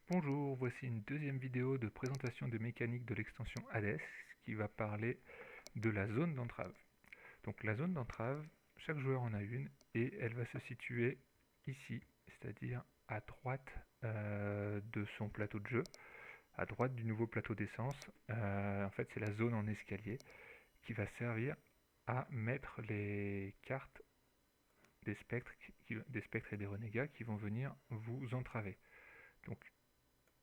Bonjour, voici une deuxième vidéo de présentation des mécaniques de l'extension Hades qui va parler de la zone d'entrave. Donc la zone d'entrave, chaque joueur en a une et elle va se situer ici, c'est-à-dire à droite de son plateau de jeu, à droite du nouveau plateau d'essence. En fait, c'est la zone en escalier qui va servir à mettre les cartes des spectres et des renégats qui vont venir vous entraver. Donc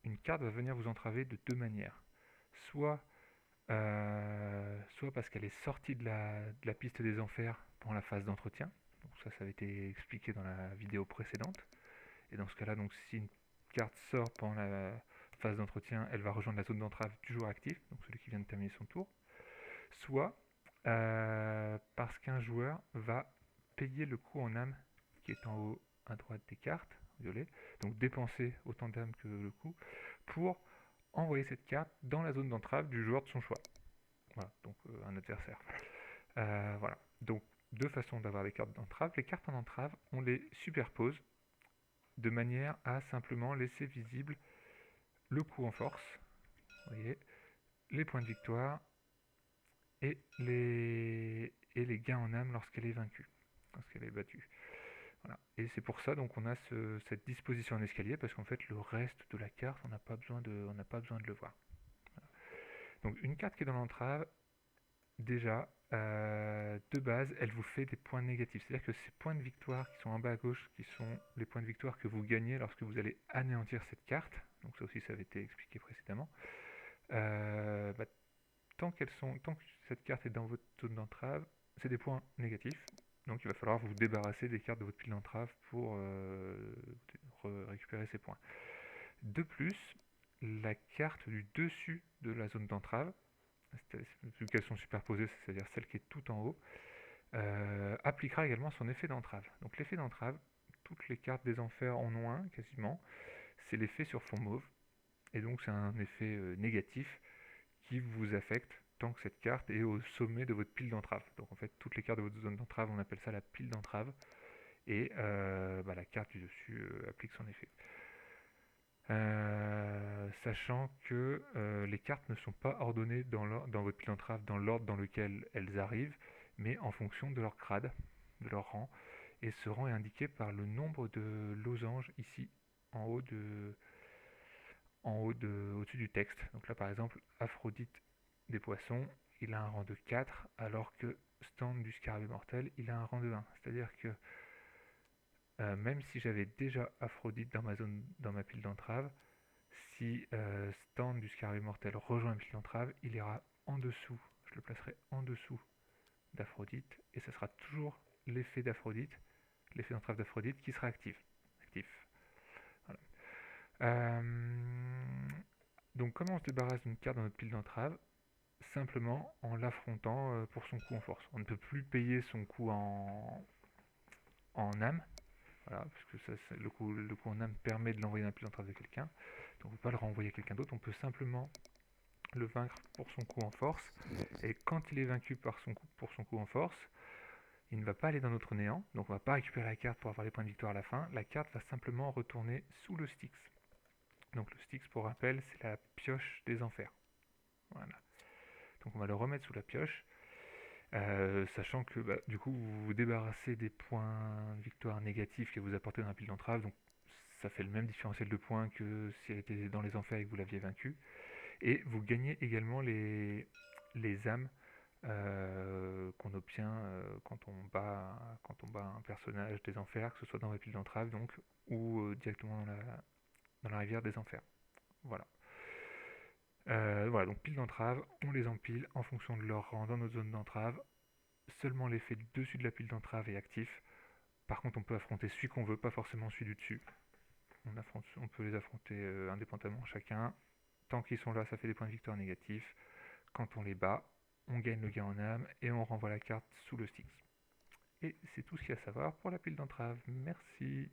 une carte va venir vous entraver de deux manières. Soit, soit parce qu'elle est sortie de la piste des enfers pendant la phase d'entretien. Donc ça avait été expliqué dans la vidéo précédente. Et dans ce cas-là, donc si une carte sort pendant la phase d'entretien, elle va rejoindre la zone d'entrave du joueur actif, donc celui qui vient de terminer son tour. Soit parce qu'un joueur va payer le coût en âme qui est en haut à droite des cartes, violet, donc dépenser autant d'âme que le coût, pour envoyer cette carte dans la zone d'entrave du joueur de son choix. Voilà, donc un adversaire. Voilà, donc deux façons d'avoir des cartes d'entrave. Les cartes en entrave, on les superpose de manière à simplement laisser visible le coup en force, vous voyez, les points de victoire et les gains en âme lorsqu'elle est vaincue, lorsqu'elle est battue. Voilà. Et c'est pour ça donc on a cette disposition en escalier, parce qu'en fait le reste de la carte, on n'a pas besoin de le voir. Voilà. Donc une carte qui est dans l'entrave, déjà, de base, elle vous fait des points négatifs. C'est-à-dire que ces points de victoire qui sont en bas à gauche, qui sont les points de victoire que vous gagnez lorsque vous allez anéantir cette carte, donc ça aussi ça avait été expliqué précédemment, bah, tant que cette carte est dans votre zone d'entrave, c'est des points négatifs. Donc il va falloir vous débarrasser des cartes de votre pile d'entrave pour récupérer ces points. De plus, la carte du dessus de la zone d'entrave, vu qu'elles sont superposées, c'est-à-dire celle qui est tout en haut, appliquera également son effet d'entrave. Donc l'effet d'entrave, toutes les cartes des enfers en ont un quasiment, c'est l'effet sur fond mauve, et donc c'est un effet négatif qui vous affecte tant que cette carte est au sommet de votre pile d'entrave. Donc en fait, toutes les cartes de votre zone d'entrave, on appelle ça la pile d'entrave, et la carte du dessus applique son effet. Sachant que les cartes ne sont pas ordonnées dans votre pile d'entrave dans l'ordre dans lequel elles arrivent, mais en fonction de leur grade, de leur rang, et ce rang est indiqué par le nombre de losanges ici, en haut au-dessus du texte. Donc là par exemple, Aphrodite des poissons, il a un rang de 4, alors que Stand du scarabée mortel, il a un rang de 1. C'est-à-dire que même si j'avais déjà Aphrodite dans ma pile d'entrave, si Stand du scarabée mortel rejoint une pile d'entrave, il ira en dessous, je le placerai en dessous d'Aphrodite, et ce sera toujours l'effet d'Aphrodite, l'effet d'entrave d'Aphrodite qui sera actif. Voilà. Donc comment on se débarrasse d'une carte dans notre pile d'entrave? Simplement en l'affrontant pour son coup en force. On ne peut plus payer son coup en âme, voilà, parce que le coup en âme permet de l'envoyer dans la pile d'entrave de quelqu'un, donc on ne peut pas le renvoyer à quelqu'un d'autre, on peut simplement le vaincre pour son coup en force, et quand il est vaincu pour son coup en force, il ne va pas aller dans notre néant, donc on ne va pas récupérer la carte pour avoir les points de victoire à la fin, la carte va simplement retourner sous le Styx. Donc le Styx, pour rappel, c'est la pioche des enfers. Voilà. Donc on va le remettre sous la pioche, sachant que du coup vous vous débarrassez des points de victoire négatifs que vous apportez dans la pile d'entrave, donc ça fait le même différentiel de points que si elle était dans les enfers et que vous l'aviez vaincu. Et vous gagnez également les âmes qu'on obtient quand on bat un personnage des enfers, que ce soit dans la pile d'entrave donc, ou directement dans la rivière des enfers. Voilà. Voilà, donc pile d'entrave, on les empile en fonction de leur rang dans notre zone d'entrave. Seulement l'effet du dessus de la pile d'entrave est actif. Par contre, on peut affronter celui qu'on veut, pas forcément celui du dessus. On peut les affronter indépendamment chacun. Tant qu'ils sont là, ça fait des points de victoire négatifs. Quand on les bat, on gagne le gain en âme et on renvoie la carte sous le Styx. Et c'est tout ce qu'il y a à savoir pour la pile d'entrave. Merci.